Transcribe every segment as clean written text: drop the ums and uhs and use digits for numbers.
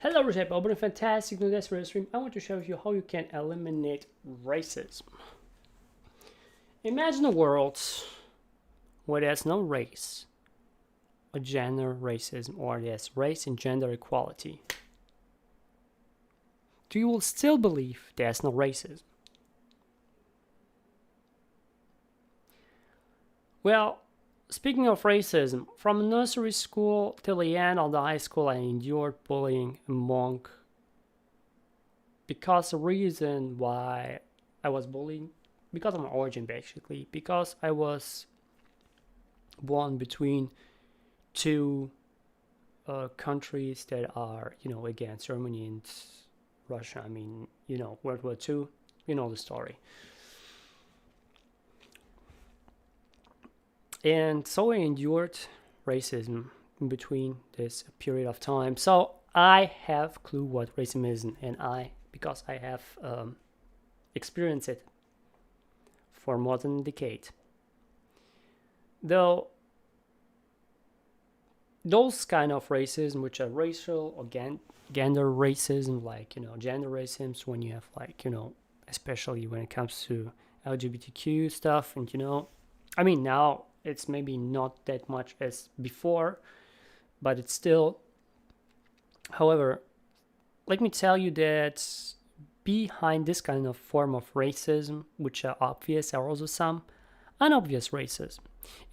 Hello, Reshaper. A fantastic new day for the stream. I want to share with you how you can eliminate racism. Imagine a world where there's no race, or gender racism, or there's race and gender equality. Do you still believe there's no racism? Well, speaking of racism, from nursery school till the end of the high school, I endured bullying among. Because the reason why I was bullied, because of my origin basically, because I was born between two countries that are, against Germany and Russia. I mean, World War II, you know the story. And so I endured racism in between this period of time. So I have clue what racism is, and because I have experienced it for more than a decade. Though those kind of racism, which are racial or gender racism, like gender racism, when you have especially when it comes to LGBTQ stuff, and now it's maybe not that much as before, but it's still. However, let me tell you that behind this kind of form of racism, which are obvious, are also some unobvious racism.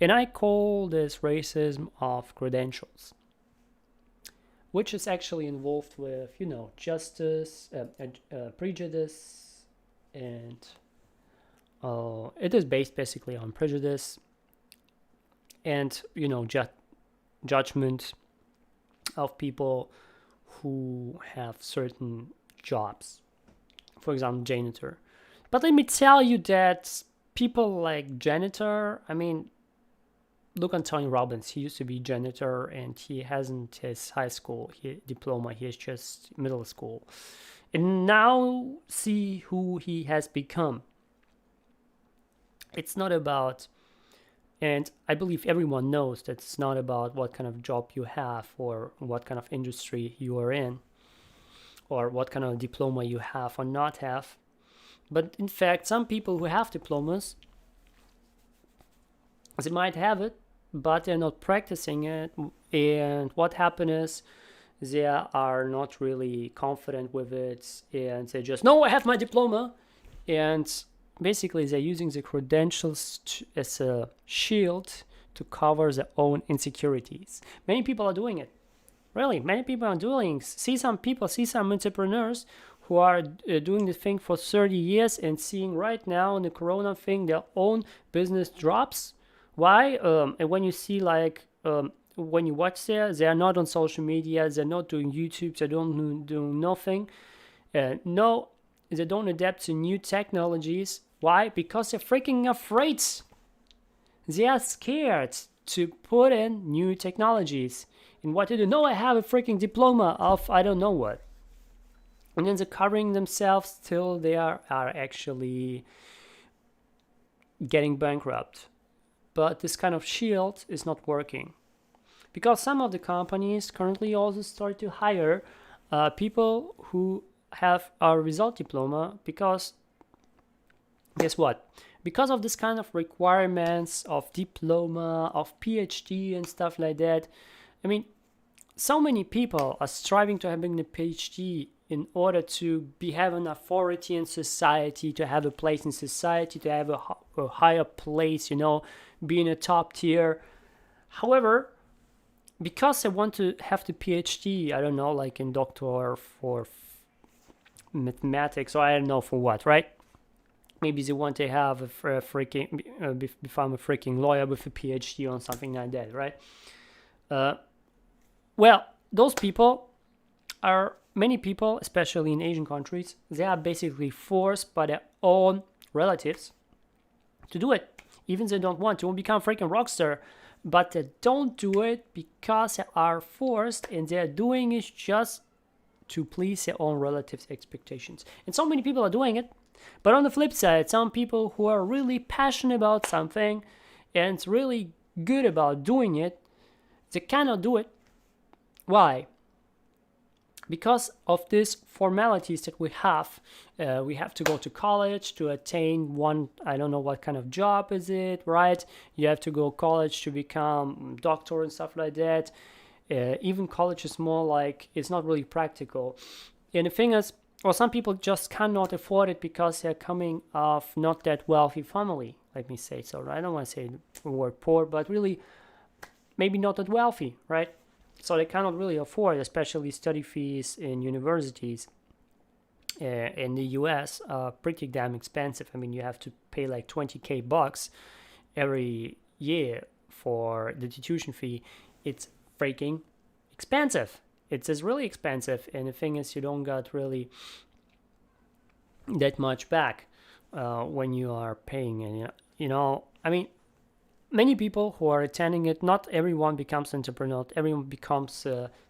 And I call this racism of credentials, which is actually involved with, justice, prejudice, and it is based basically on prejudice and, judgment of people who have certain jobs, for example, janitor. But let me tell you that people like janitor, look on Tony Robbins. He used to be janitor and he hasn't his high school diploma. He has just middle school. And now see who he has become. It's not about, and I believe everyone knows that it's not about what kind of job you have or what kind of industry you are in or what kind of diploma you have or not have. But in fact, some people who have diplomas, they might have it, but they're not practicing it. And what happens is they are not really confident with it. And they just, no, I have my diploma. And basically, they're using the credentials as a shield to cover their own insecurities. Many people are doing it. Really, many people are doing. See some entrepreneurs who are doing the thing for 30 years and seeing right now in the corona thing their own business drops. Why? And when you see when you watch they are not on social media, they're not doing YouTube, they don't do nothing. No, they don't adapt to new technologies. Why? Because they're freaking afraid. They are scared to put in new technologies. And what to do? No, I have a freaking diploma of I don't know what. And then they're covering themselves till they are actually getting bankrupt. But this kind of shield is not working. Because some of the companies currently also start to hire people who have a result diploma because guess what? Because of this kind of requirements of diploma, of PhD and stuff like that, so many people are striving to having a PhD in order to have an authority in society, to have a place in society, to have a higher place, be in a top tier. However, because I want to have the PhD, I don't know, like in doctor for mathematics, or I don't know for what, right? Maybe they want to have become a freaking lawyer with a PhD on something like that, right? Well, those people are many people, especially in Asian countries. They are basically forced by their own relatives to do it, even if they don't want to become a freaking rock star. But they don't do it because they are forced, and they're doing it just to please their own relatives' expectations. And so many people are doing it. But on the flip side, some people who are really passionate about something and it's really good about doing it, they cannot do it. Why? because of these formalities that we have to go to college to attain one, I don't know what kind of job is it, right? You have to go college to become doctor and stuff like that. Even college is more like, it's not really practical. And the thing is, well, some people just cannot afford it because they're coming off not that wealthy family, let me say so. I don't want to say the word poor, but really maybe not that wealthy, right? So they cannot really afford, especially study fees in universities in the US are pretty damn expensive. I mean, you have to pay like 20K bucks every year for the tuition fee. It's freaking expensive. It's really expensive, and the thing is, you don't get really that much back when you are paying. And I mean, many people who are attending it, not everyone becomes entrepreneur, not everyone becomes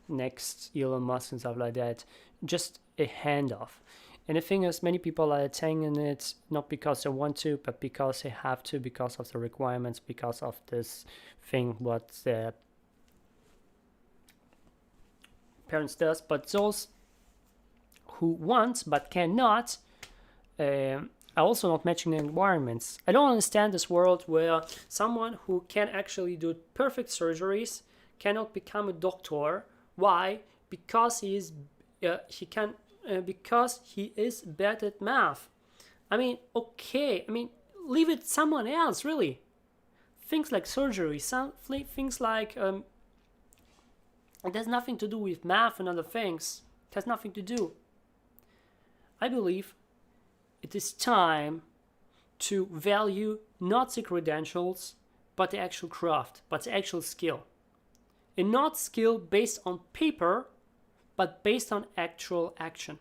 next Elon Musk and stuff like that. Just a handoff. And the thing is, many people are attending it not because they want to, but because they have to, because of the requirements, because of this thing what the parents does. But those who want but cannot are also not matching the environments. I don't understand this world where someone who can actually do perfect surgeries cannot become a doctor. Why? Because he is bad at math. I mean, okay. I mean, leave it someone else, really. Things like surgery, things like it has nothing to do with math and other things. It has nothing to do. I believe it is time to value not the credentials, but the actual craft, but the actual skill. And not skill based on paper, but based on actual action,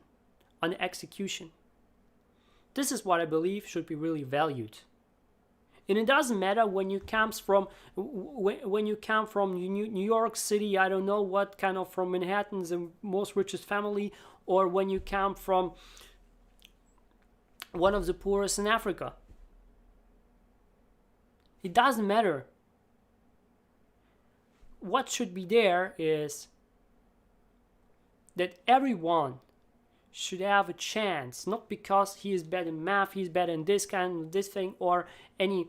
on execution. This is what I believe should be really valued. And it doesn't matter when you come from New York City, I don't know what kind of, from Manhattan, the most richest family, or when you come from one of the poorest in Africa. It doesn't matter. What should be there is that everyone should have a chance, not because he is better in math, he's better in this thing, or any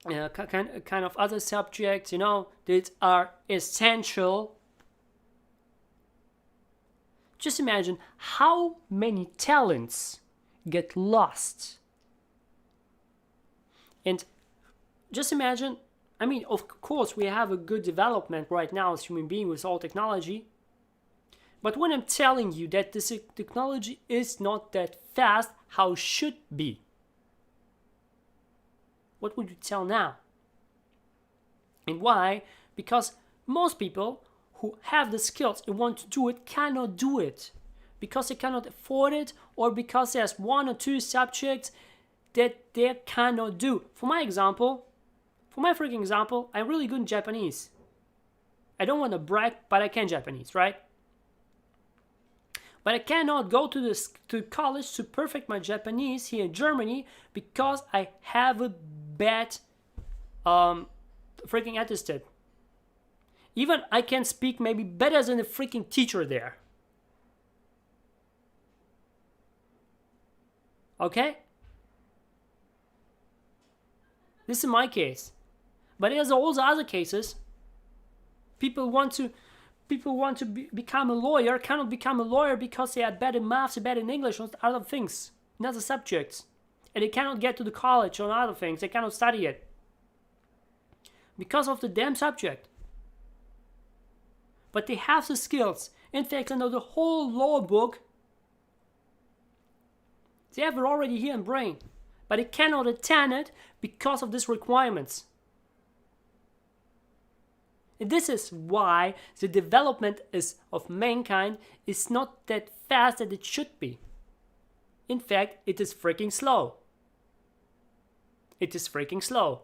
kind of other subjects, that are essential. Just imagine how many talents get lost. And just imagine, I mean, of course, we have a good development right now as human beings with all technology. But when I'm telling you that this technology is not that fast, how it should be, what would you tell now? And why? Because most people who have the skills and want to do it cannot do it. Because they cannot afford it, or because there's one or two subjects that they cannot do. For my freaking example, I'm really good in Japanese. I don't want to brag, but I can Japanese, right? But I cannot go to college to perfect my Japanese here in Germany because I have a bad freaking attitude. Even I can speak maybe better than the freaking teacher there. Okay? This is my case. But there's also other cases. People want to become a lawyer, cannot become a lawyer because they are bad in maths, bad in English, or other things, in other subjects. And they cannot get to the college on other things. They cannot study it. Because of the damn subject. But they have the skills. In fact, I know the whole law book. They have it already here in brain. But they cannot attend it because of these requirements. And this is why the development of mankind is not that fast as it should be. In fact, it is freaking slow. It is freaking slow.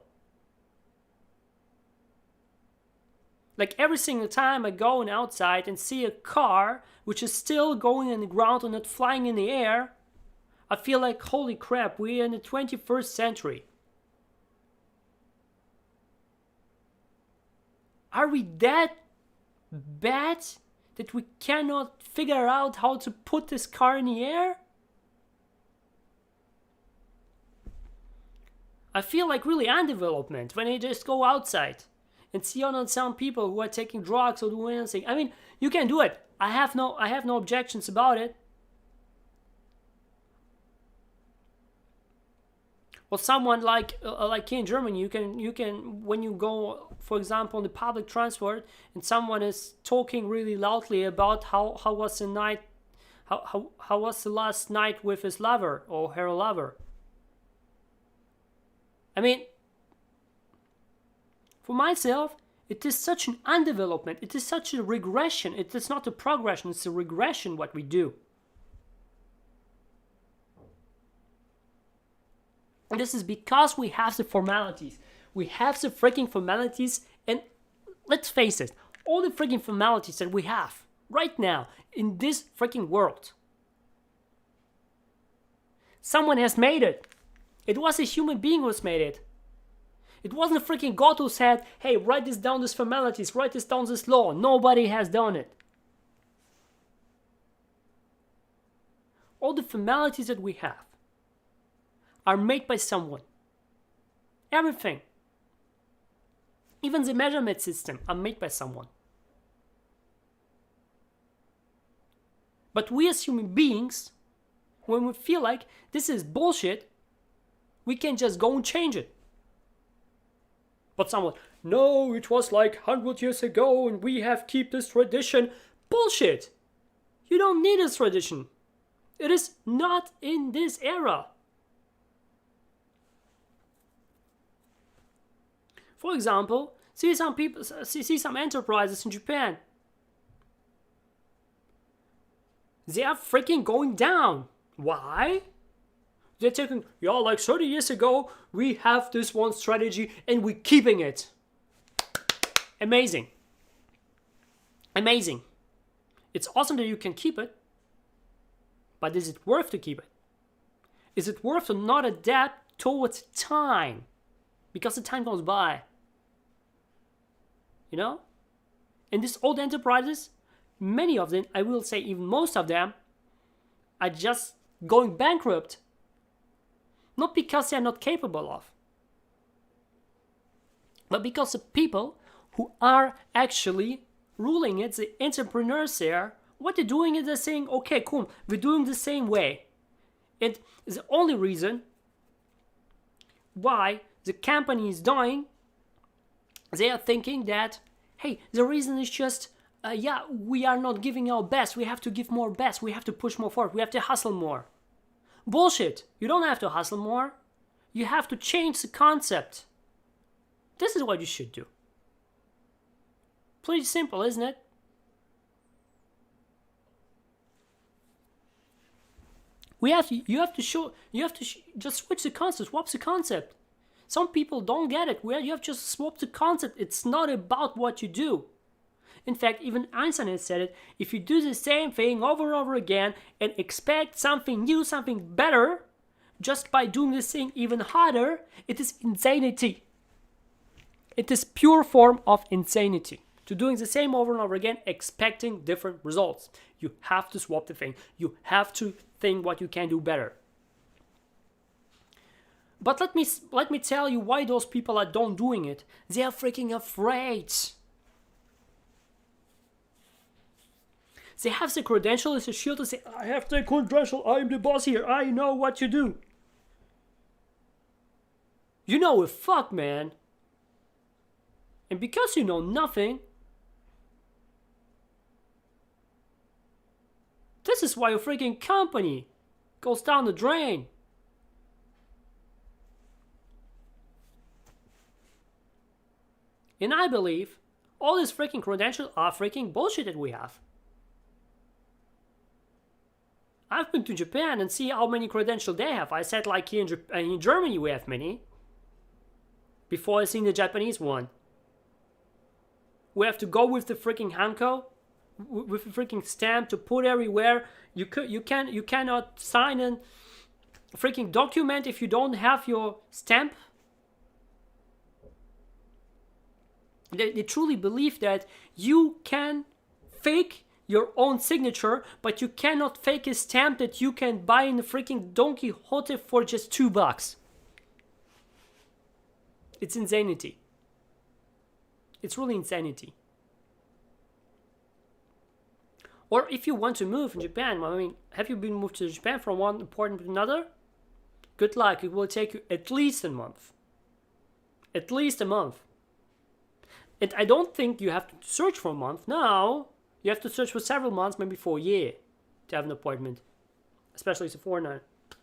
Like every single time I go outside and see a car which is still going on the ground and not flying in the air, I feel like, holy crap, we're in the 21st century. Are we that bad that we cannot figure out how to put this car in the air? I feel like really undevelopment when I just go outside and see on some people who are taking drugs or doing anything. I mean, you can do it. I have no objections about it. Or someone like here in Germany, you can when you go, for example, on the public transport, and someone is talking really loudly about how was the night, how was the last night with his lover or her lover. I mean, for myself, it is such an undevelopment. It is such a regression. It is not a progression. It's a regression what we do. And this is because we have the formalities. We have the freaking formalities, and let's face it, all the freaking formalities that we have right now in this freaking world, someone has made it. It was a human being who has made it. It wasn't a freaking God who said, hey, write this down, these formalities, write this down, this law. Nobody has done it. All the formalities that we have are made by someone. Everything. Even the measurement system are made by someone. But we as human beings, when we feel like this is bullshit, we can just go and change it. But someone, no, it was like 100 years ago and we have keep this tradition. Bullshit! You don't need this tradition. It is not in this era. For example, see some enterprises in Japan. They are freaking going down. Why? They're taking, like 30 years ago, we have this one strategy and we're keeping it. Amazing. Amazing. It's awesome that you can keep it, but is it worth to keep it? Is it worth to not adapt towards time? Because the time goes by. You know? And these old enterprises, many of them, I will say even most of them, are just going bankrupt. Not because they are not capable of, but because the people who are actually ruling it, the entrepreneurs there, what they're doing is they're saying, okay, cool, we're doing the same way. And the only reason why the company is dying, they are thinking that, hey, the reason is just, we are not giving our best. We have to give more best. We have to push more forward. We have to hustle more. Bullshit. You don't have to hustle more. You have to change the concept. This is what you should do. Pretty simple, isn't it? You have to just switch the concept, swap the concept. Some people don't get it. Where you have just swapped the concept. It's not about what you do. In fact, even Einstein has said it, if you do the same thing over and over again and expect something new, something better, just by doing this thing even harder, it is insanity. It is pure form of insanity. To doing the same over and over again, expecting different results. You have to swap the thing. You have to think what you can do better. But let me tell you why those people are don't doing it. They are freaking afraid. They have the credential as a shield to say, I have the credential, I'm the boss here, I know what to do. You know a fuck, man. And because you know nothing, this is why your freaking company goes down the drain. And I believe all these freaking credentials are freaking bullshit that we have. I've been to Japan and see how many credentials they have. I said like here in Germany we have many. Before I seen the Japanese one. We have to go with the freaking hanko, with the freaking stamp to put everywhere. You cannot sign a freaking document if you don't have your stamp. They truly believe that you can fake your own signature, but you cannot fake a stamp that you can buy in the freaking Don Quixote for just $2. It's insanity. It's really insanity. Or if you want to move in Japan, I mean, have you been moved to Japan from one important to another? Good luck. It will take you at least a month. At least a month. And I don't think you have to search for a month. No. You have to search for several months, maybe for a year, to have an appointment. Especially as a foreigner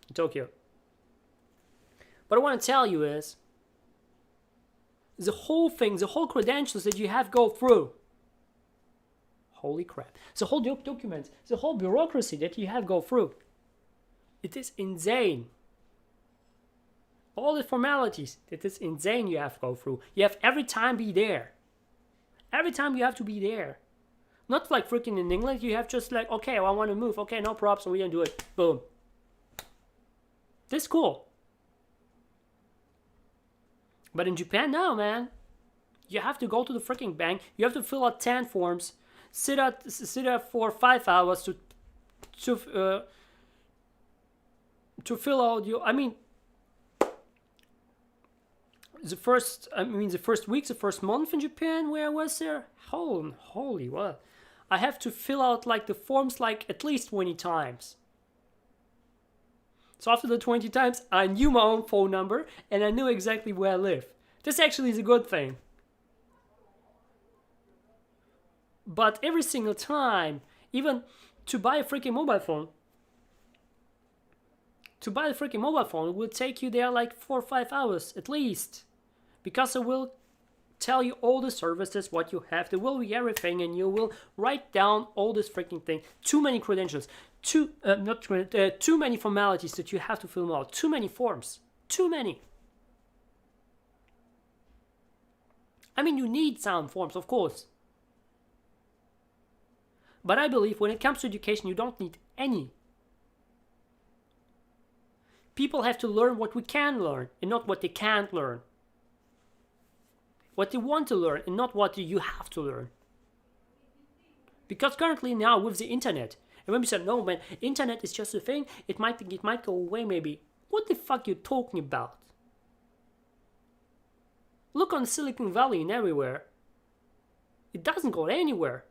in Tokyo. What I want to tell you is, the whole thing, the whole credentials that you have to go through, holy crap. The whole documents, the whole bureaucracy that you have to go through. It is insane. All the formalities, it is insane you have to go through. You have every time be there. Every time you have to be there. Not like freaking in England, you have just like, okay, well, I want to move. Okay, no props, so we're going to do it. Boom. This is cool. But in Japan now, man, you have to go to the freaking bank. You have to fill out 10 forms. Sit up for 5 hours to fill out your. I mean, the first week, the first month in Japan where I was there, holy what? I have to fill out like the forms like at least 20 times. So after the 20 times, I knew my own phone number and I knew exactly where I live. This actually is a good thing. But every single time, even to buy a freaking mobile phone, it will take you there like 4 or 5 hours at least. Because it will tell you all the services, what you have. There will be everything, and you will write down all this freaking thing. Too many credentials. Too many formalities that you have to fill out. Too many forms. Too many. I mean, you need some forms, of course. But I believe when it comes to education, you don't need any. People have to learn what we can learn and not what they can't learn. What they want to learn and not what you have to learn. Because currently now with the internet, and when we say, no man, internet is just a thing, it might go away maybe. What the fuck you talking about? Look on Silicon Valley and everywhere. It doesn't go anywhere.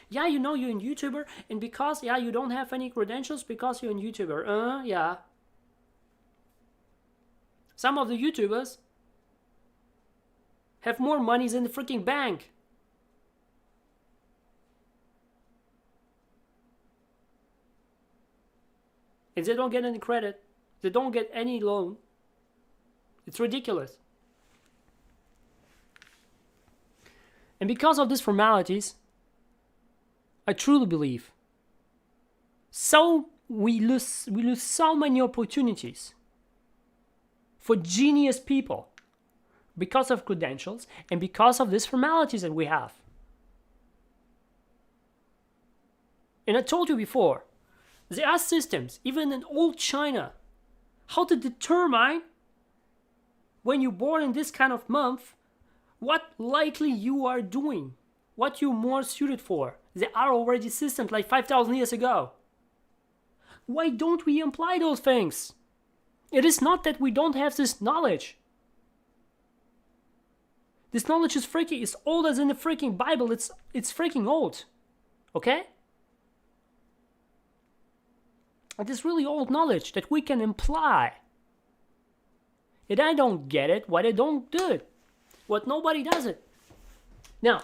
Yeah, you know you're a YouTuber, and because, yeah, you don't have any credentials because you're a YouTuber. Yeah. Some of the YouTubers have more money than the freaking bank. And they don't get any credit. They don't get any loan. It's ridiculous. And because of these formalities, I truly believe we lose so many opportunities for genius people because of credentials and because of these formalities that we have. And I told you before, there are systems, even in old China, how to determine when you're born in this kind of month, what likely you are doing, what you're more suited for. There are already systems like 5,000 years ago. Why don't we apply those things? It is not that we don't have this knowledge. This knowledge is freaking, it's older than the freaking Bible. It's freaking old. Okay? It is really old knowledge that we can apply. And I don't get it, why they don't do it. What nobody does it. Now,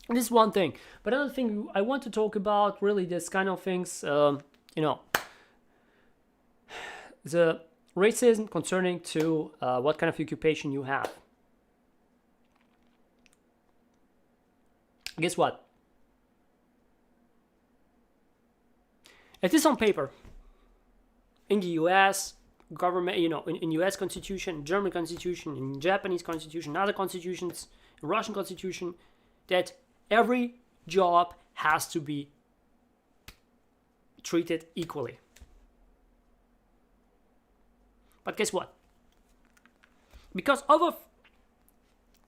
this is one thing. But another thing I want to talk about, really this kind of things, the racism concerning to what kind of occupation you have. Guess what? It is on paper. In the US government, in US Constitution, German Constitution, in Japanese Constitution, other constitutions, Russian Constitution, that every job has to be treated equally. But guess what? Because over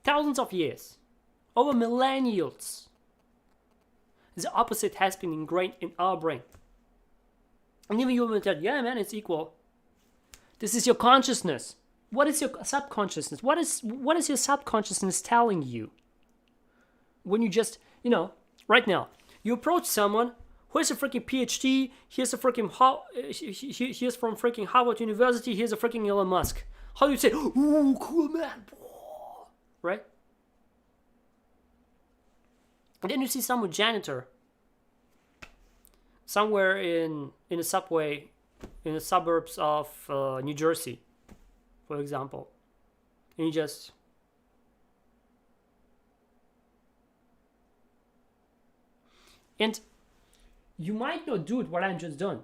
thousands of years, over millennials, The opposite has been ingrained in our brain. And even you will tell, yeah, man, it's equal. This is your consciousness. What is your subconsciousness? What is your subconsciousness telling you? When you just, right now, you approach someone who has a freaking PhD, he's from freaking Harvard University, he's a freaking Elon Musk. How do you say, ooh, cool man, right? And then you see some janitor somewhere in a subway in the suburbs of New Jersey, for example, and you just and you might not do it what I'm just done,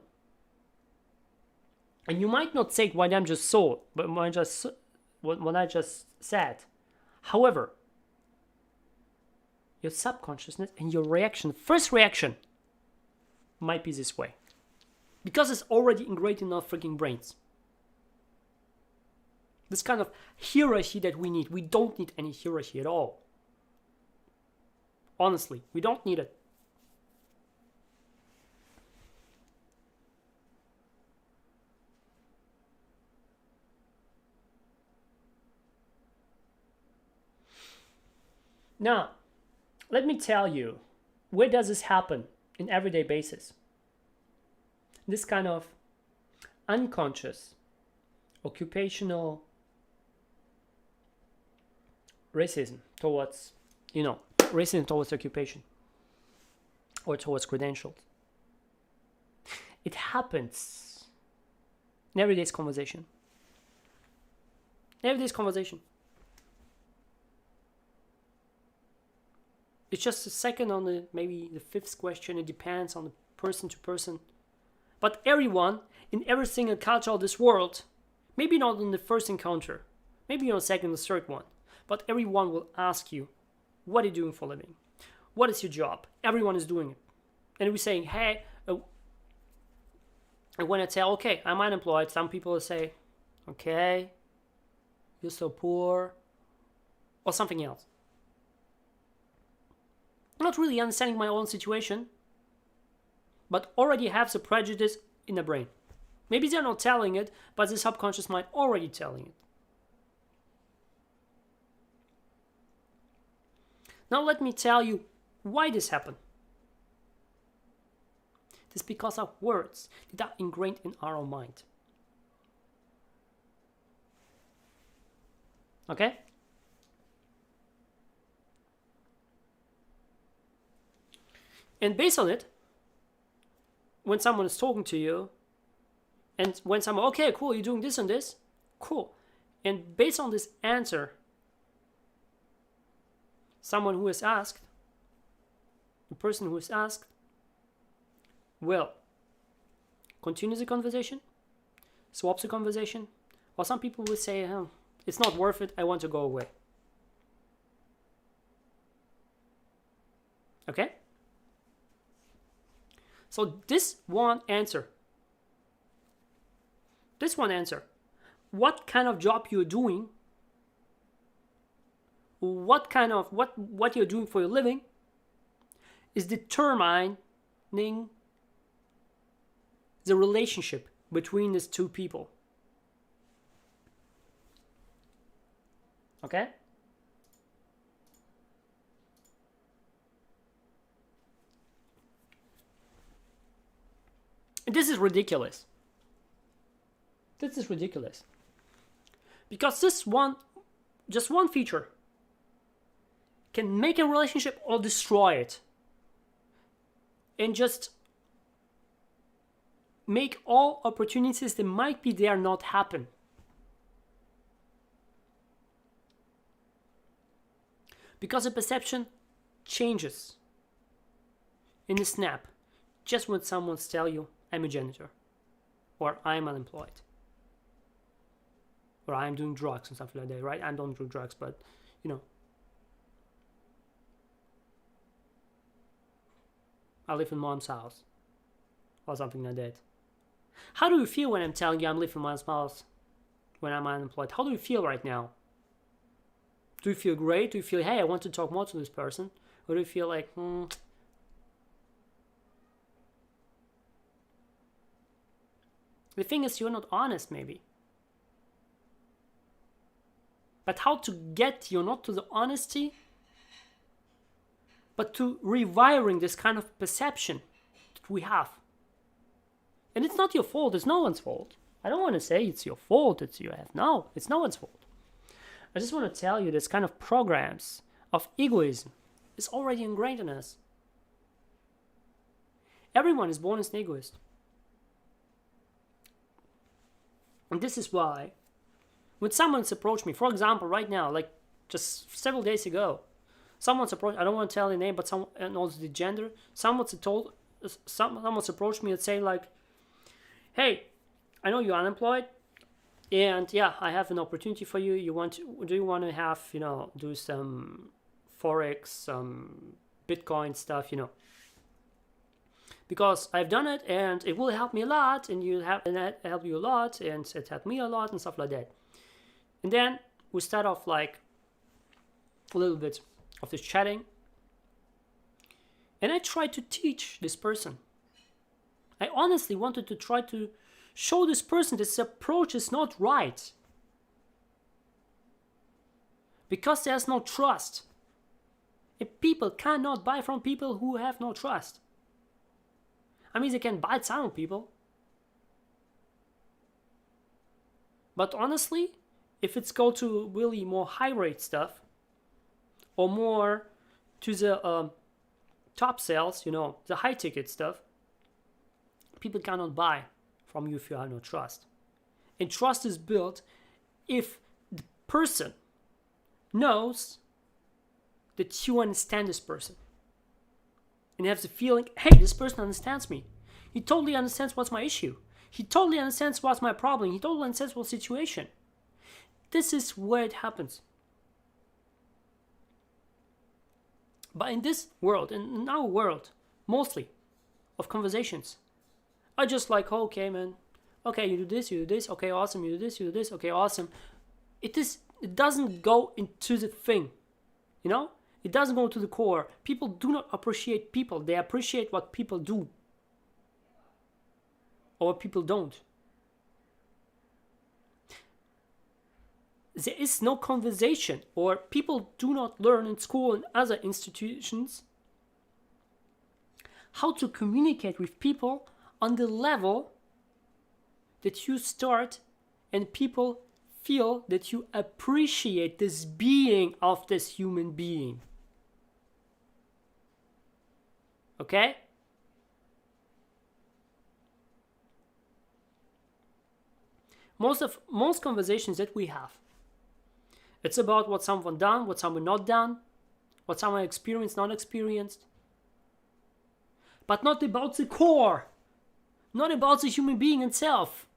and you might not say what I'm just saw, but what I just said. However, your subconsciousness and your first reaction might be this way. Because it's already ingrained in our freaking brains. This kind of hierarchy that we need. We don't need any hierarchy at all. Honestly, we don't need it. Now, let me tell you, where does this happen in everyday basis? This kind of unconscious, occupational racism towards, racism towards occupation or towards credentials. It happens in everyday's conversation. Everyday's conversation. It's just a second on maybe the fifth question. It depends on the person to person. But everyone in every single culture of this world, maybe not in the first encounter, maybe on the second or third one, but everyone will ask you, what are you doing for a living? What is your job? Everyone is doing it. And we're saying, hey, and when I say, okay, I'm unemployed, some people will say, okay, you're so poor, or something else. I'm not really understanding my own situation, but already have the prejudice in the brain. Maybe they're not telling it, but the subconscious mind already telling it. Now let me tell you why this happened. It's because of words that are ingrained in our own mind. Okay? And based on it, when someone is talking to you, and when someone, okay, cool, you're doing this and this, cool. And based on this answer, someone who is asked, the person who is asked, will continue the conversation, swap the conversation, or some people will say, oh, it's not worth it, I want to go away. Okay? So this one answer, what kind of job you're doing, what you're doing for your living, is determining the relationship between these two people. Okay? And this is ridiculous. This is ridiculous. Because just one feature can make a relationship or destroy it. And just make all opportunities that might be there not happen. Because the perception changes in a snap just when someone tells you, I'm a janitor, or I'm unemployed, or I'm doing drugs and stuff like that, right? I don't do drugs, but I live in mom's house, or something like that. How do you feel when I'm telling you I'm living in mom's house when I'm unemployed? How do you feel right now? Do you feel great? Do you feel, hey, I want to talk more to this person? Or do you feel like, The thing is, you're not honest, maybe. But how to get you not to the honesty, but to rewiring this kind of perception that we have. And it's not your fault, it's no one's fault. I don't want to say it's your fault, it's you have. No, it's no one's fault. I just want to tell you this kind of programs of egoism is already ingrained in us. Everyone is born as an egoist. And this is why, when someone's approached me, for example, right now, like just several days ago, someone's approached, I don't want to tell the name, but someone, and also the gender, someone's approached me and say like, hey, I know you're unemployed, and yeah, I have an opportunity for you. Do you want to have, do some Forex, some Bitcoin stuff, because I've done it and it will help me a lot, and it help you a lot, and it helped me a lot, and stuff like that. And then we start off like a little bit of this chatting, and I tried to teach this person. I honestly wanted to try to show this person this approach is not right, because there's no trust. And people cannot buy from people who have no trust. I mean, they can buy some people, but honestly, if it's go to really more high rate stuff, or more to the top sales, the high ticket stuff, people cannot buy from you if you have no trust. And trust is built if the person knows that you understand this person, and has the feeling, hey, this person understands me. He totally understands what's my issue. He totally understands what's my problem. He totally understands what's the situation. This is where it happens. But in this world, in our world, mostly, of conversations, I just like, okay, man, okay, you do this, okay, awesome, you do this, okay, awesome. It doesn't go into the thing, It doesn't go to the core. People do not appreciate people. They appreciate what people do, or what people don't. There is no conversation, or people do not learn in school and other institutions how to communicate with people on the level that you start and people feel that you appreciate this being of this human being. Okay? Most conversations that we have, it's about what someone done, what someone not done, what someone experienced, not experienced, but not about the core, not about the human being itself.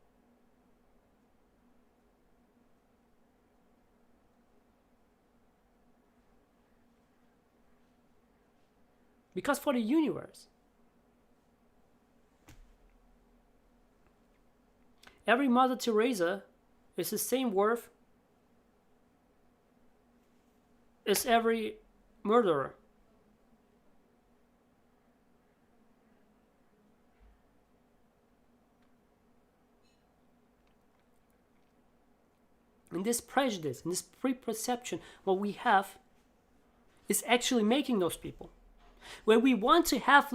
Because for the universe, every Mother Teresa is the same worth as every murderer. And this prejudice and this preperception, what we have, is actually making those people. Where we want to have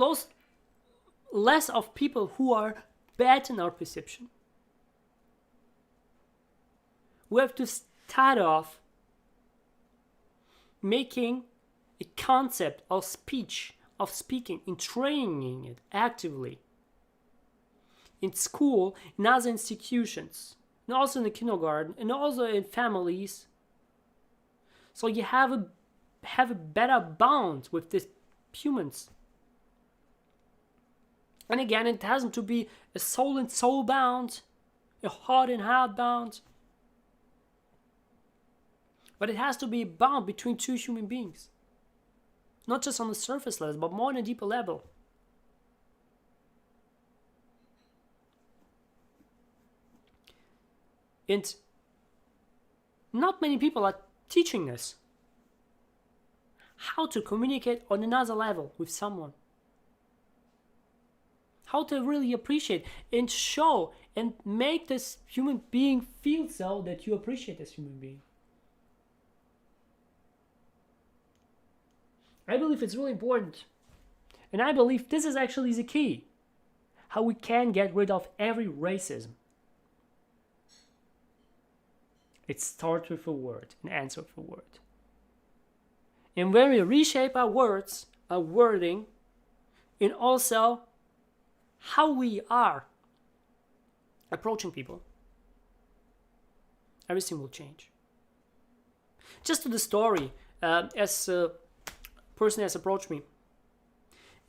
less of people who are bad in our perception. We have to start off making a concept of speech, of speaking, and training it actively in school, in other institutions, and also in the kindergarten, and also in families. So you have a better bond with these humans. And again, it hasn't to be a soul and soul bound, a heart and heart bound, but it has to be a bond between two human beings, not just on the surface level, but more on a deeper level. And not many people are teaching us how to communicate on another level with someone. how to really appreciate and show and make this human being feel so that you appreciate this human being. I believe it's really important. And I believe this is actually the key. How we can get rid of every racism. It starts with a word and ends with a word. And when we reshape our words, our wording, and also how we are approaching people, everything will change. Just to the story, as a person has approached me,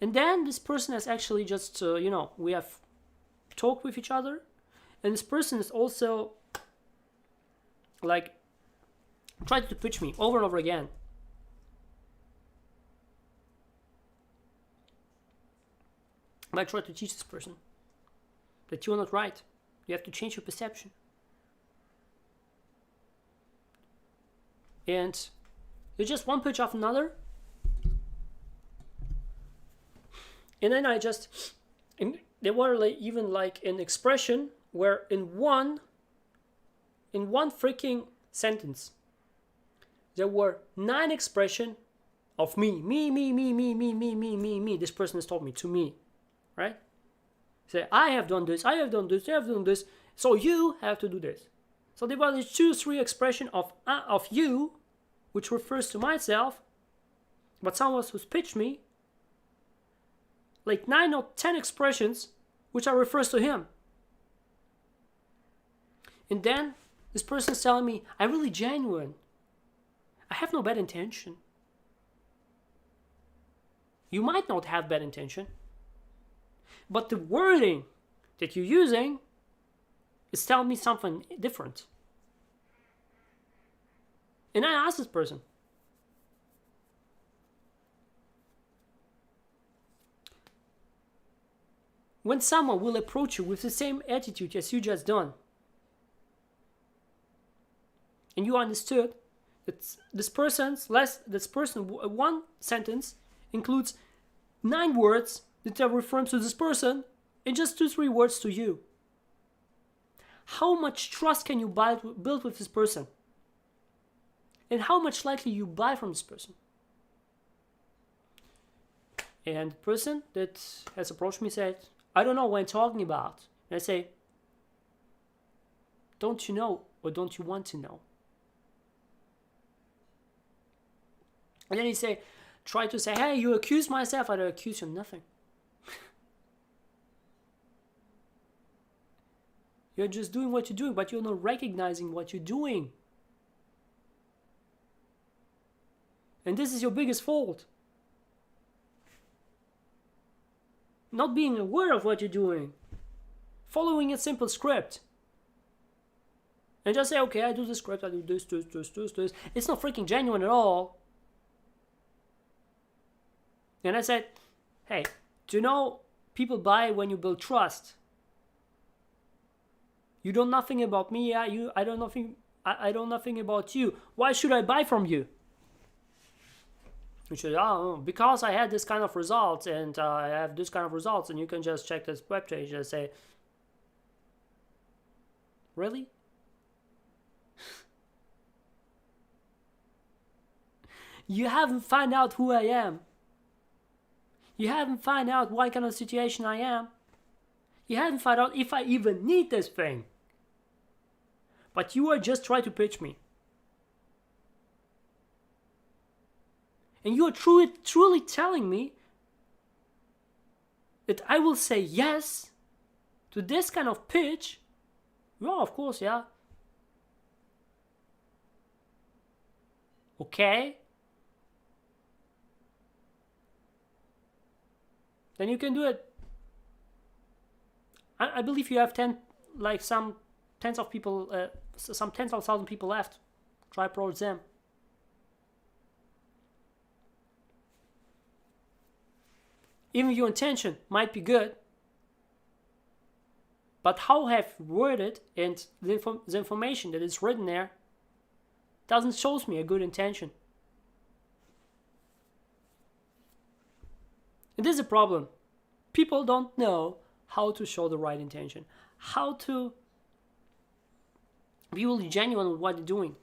and then this person has actually just, we have talked with each other, and this person is also like tried to pitch me over and over again. But I try to teach this person that you are not right. You have to change your perception. And it's just one pitch after another. And then there were even like an expression where in one freaking sentence, there were 9 expressions of me. This person has told me to me, right? Say, I have done this, I have done this, I have done this, so you have to do this. So there were 2-3 expressions of you, which refers to myself, but someone who's pitched me, like 9 or 10 expressions, which are refers to him. And then this person is telling me, I'm really genuine. I have no bad intention. You might not have bad intention, but the wording that you're using is telling me something different. And I asked this person, when someone will approach you with the same attitude as you just done, and you understood that this one sentence includes 9 words that are referring to this person and just 2-3 words to you. How much trust can you build with this person? And how much likely you buy from this person? And the person that has approached me said, I don't know what I'm talking about. And I say, don't you know or don't you want to know? And then he try to say, hey, you accuse myself. I don't accuse you of nothing. You're just doing what you're doing, but you're not recognizing what you're doing. And this is your biggest fault. Not being aware of what you're doing. Following a simple script. And just say, okay, I do the script, I do this. It's not freaking genuine at all. And I said, hey, do you know people buy when you build trust? You know nothing about me, I know nothing about you. Why should I buy from you? You should, because I had this kind of results and I have this kind of results, and you can just check this web page and say, really? You haven't found out who I am. You haven't found out what kind of situation I am. You haven't found out if I even need this thing. But you are just trying to pitch me. And you are truly telling me that I will say yes to this kind of pitch? Well, of course, yeah. Okay. Then you can do it. I believe you have some tens of thousand people left. Try approach them. Even your intention might be good, but how have worded and the information that is written there doesn't show me a good intention. And this is a problem. People don't know how to show the right intention, how to be really genuine with what you're doing.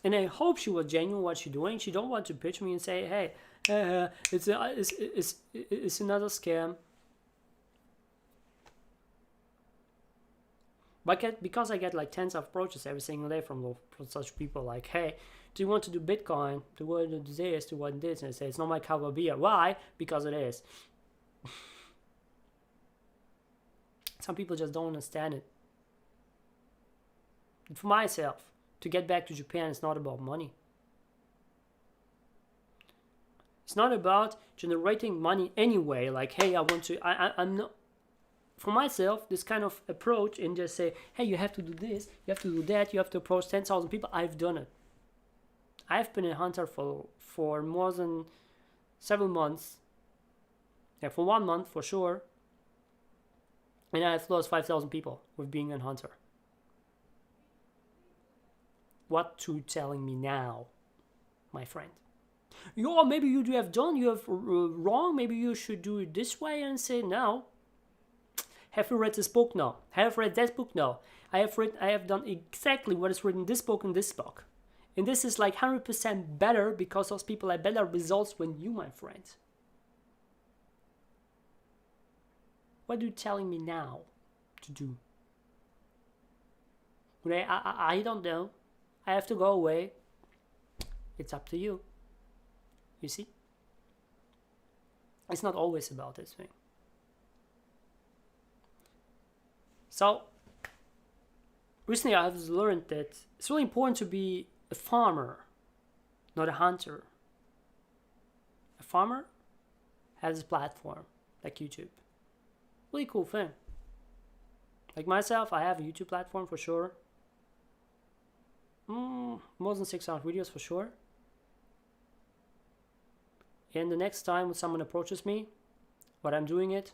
And I hope she was genuine what she's doing. She don't want to pitch me and say, hey, it's another scam. But because I get like tens of approaches every single day from such people, like, hey, do you want to do Bitcoin? Do you want to do this? Do you want this? And I say, it's not my cup of beer. Why? Because it is. Some people just don't understand it. And for myself, to get back to Japan, it's not about money. It's not about generating money anyway. Like, hey, I'm not. For myself, this kind of approach and just say, hey, you have to do this, you have to do that, you have to approach 10,000 people. I've done it. I've been a hunter for more than several months. Yeah, for 1 month for sure. And I've lost 5,000 people with being a hunter. What you telling me now, my friend? Maybe you have wrong, maybe you should do it this way, and say no. Have you read this book? No. Have read that book? No. I have done exactly what is written in this book and this book. And this is like 100% better because those people have better results than you, my friend. What are you telling me now to do? I don't know. I have to go away. It's up to you. You see? It's not always about this thing. So, recently I have learned that it's really important to be a farmer, not a hunter. A farmer has a platform like YouTube. Really cool thing. Like myself, I have a YouTube platform for sure. More than 600 videos for sure. And the next time when someone approaches me, what I'm doing it,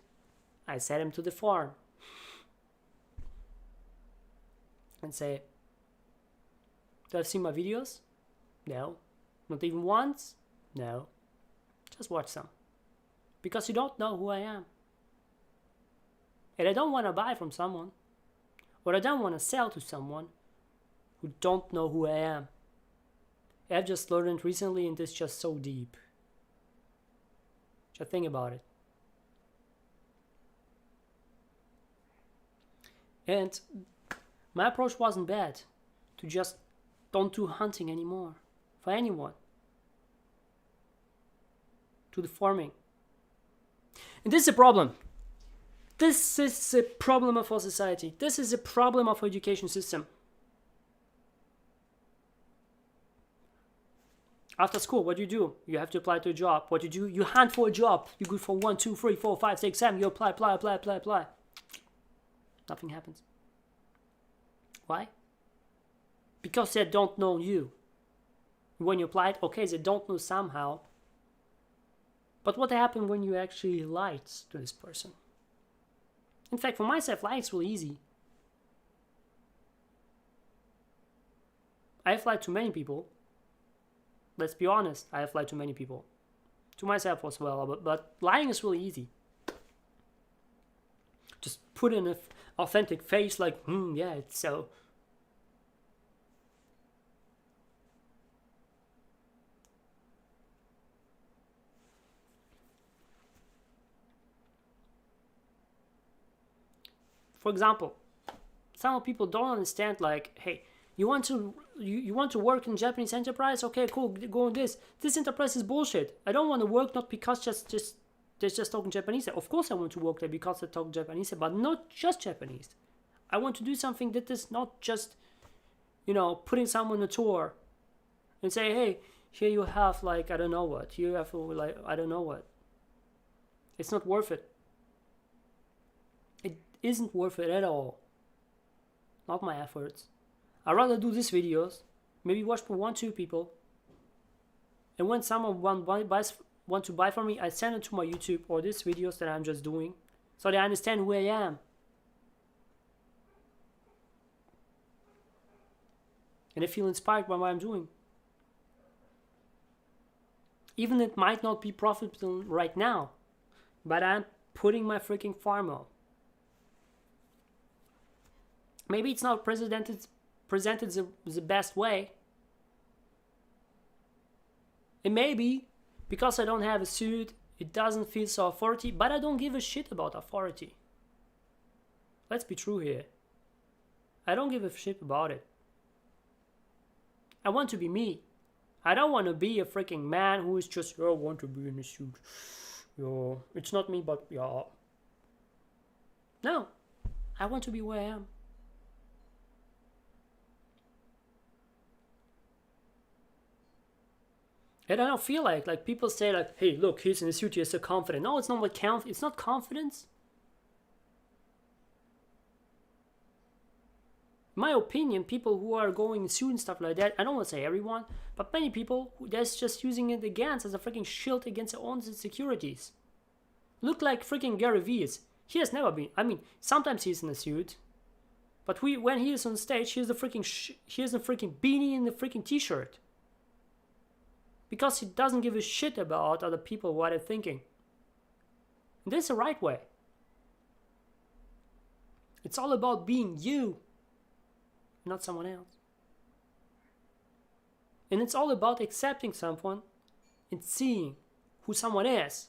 I send him to the farm. And say, do I see my videos? No. Not even once? No. Just watch some. Because you don't know who I am. And I don't want to buy from someone. Or I don't want to sell to someone who don't know who I am. I've just learned it recently and it's just so deep. Just think about it. And my approach wasn't bad, to just don't do hunting anymore, for anyone, to the farming. And this is a problem. This is a problem of our society. This is a problem of our education system. After school, what do? You have to apply to a job. What do? You hunt for a job. You go for 1, 2, 3, 4, 5, 6, 7. You apply. Nothing happens. Why? Because they don't know you. When you applied, okay, they don't know somehow. But what happened when you actually lied to this person? In fact, for myself, lying is really easy. I have lied to many people. Let's be honest, I have lied to many people. To myself as well, but lying is really easy. Just put in an authentic face like, yeah, it's so. For example, some people don't understand, like, hey, you want to work in Japanese enterprise? Okay, cool, go on this. This enterprise is bullshit. I don't want to work not because they're just talking Japanese. Of course I want to work there because they talk Japanese, but not just Japanese. I want to do something that is not just, putting someone on a tour and say, hey, here you have like, I don't know what. Here you have like, I don't know what. It's not worth it. It isn't worth it at all. Not my efforts. I'd rather do these videos, maybe watch for 1, 2 people, and when someone want to buy from me, I send it to my YouTube or these videos that I'm just doing, so they understand who I am. And they feel inspired by what I'm doing. Even it might not be profitable right now, but I'm putting my freaking farm. Maybe it's not presented the best way. And maybe because I don't have a suit, it doesn't feel so authority, but I don't give a shit about authority. Let's be true here. I don't give a shit about it. I want to be me. I don't want to be a freaking man who is just, I want to be in a suit. Yeah, it's not me, but yeah. No, I want to be where I am. And I don't feel like people say like, hey, look, he's in a suit, he's so confident. No, it's not like it's not confidence. In my opinion, people who are going in suit and stuff like that, I don't want to say everyone, but many people, that's just using it against as a freaking shield against their own insecurities. Look like freaking Gary Vee is. He has never been. I mean, sometimes he's in a suit, but when he is on stage, he has a freaking beanie and the freaking t-shirt. Because he doesn't give a shit about other people, what they're thinking. And that's the right way. It's all about being you, not someone else. And it's all about accepting someone and seeing who someone is.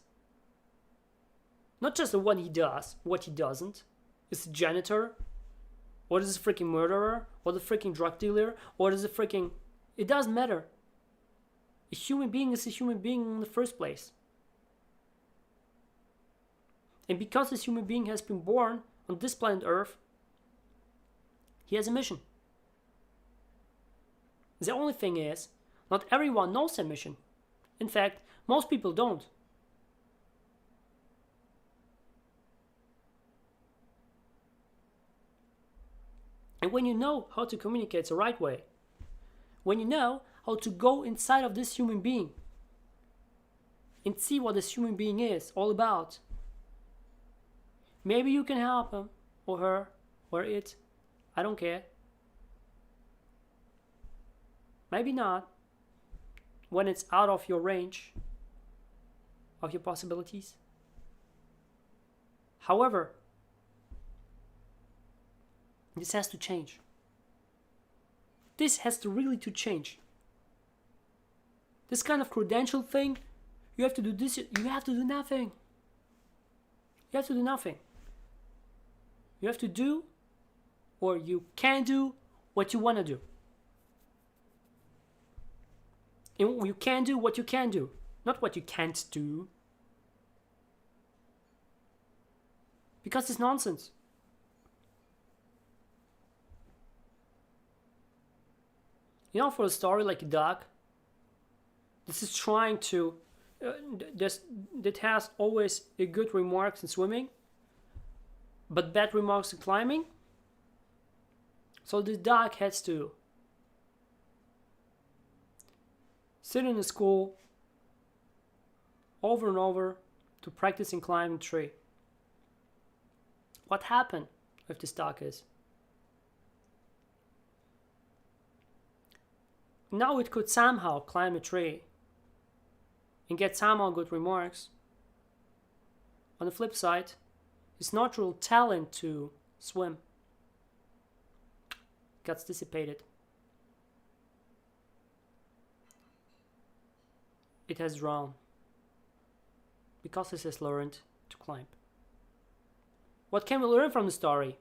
Not just the one he does, what he doesn't. Is the janitor, or is the freaking murderer, or the freaking drug dealer, or is the freaking... It doesn't matter. A human being is a human being in the first place. And because this human being has been born on this planet Earth, he has a mission. The only thing is, not everyone knows their mission. In fact, most people don't. And when you know how to communicate the right way, when you know how to go inside of this human being and see what this human being is all about, maybe you can help him or her or it. I don't care. Maybe not. When it's out of your range of your possibilities. However, this has to change. This has to really to change. This kind of credential thing, you have to do this, you have to do nothing. You have to do nothing. You have to do, or you can do, what you want to do. And you can do what you can do, not what you can't do. Because it's nonsense. You know, for a story like a dog, this is trying to, that has always a good remarks in swimming, but bad remarks in climbing. So the dog has to sit in a school over and over to practice and climb a tree. What happened with this dog is, now it could somehow climb a tree and get somehow good remarks. On the flip side, its natural talent to swim gets dissipated. It has drowned because it has learned to climb. What can we learn from the story?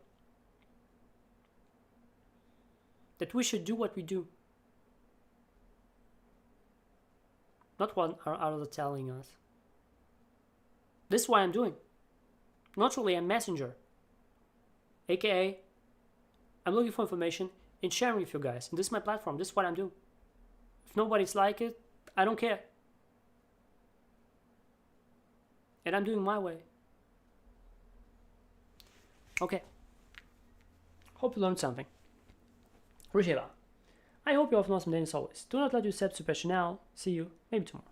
That we should do what we do. Not what our others are telling us. This is what I'm doing. Naturally, I'm a messenger. AKA, I'm looking for information and sharing with you guys. And this is my platform. This is what I'm doing. If nobody's like it, I don't care. And I'm doing my way. Okay. Hope you learned something. Reshaper. I hope you have an awesome day as always. Do not let yourself super Chanel. See you maybe tomorrow.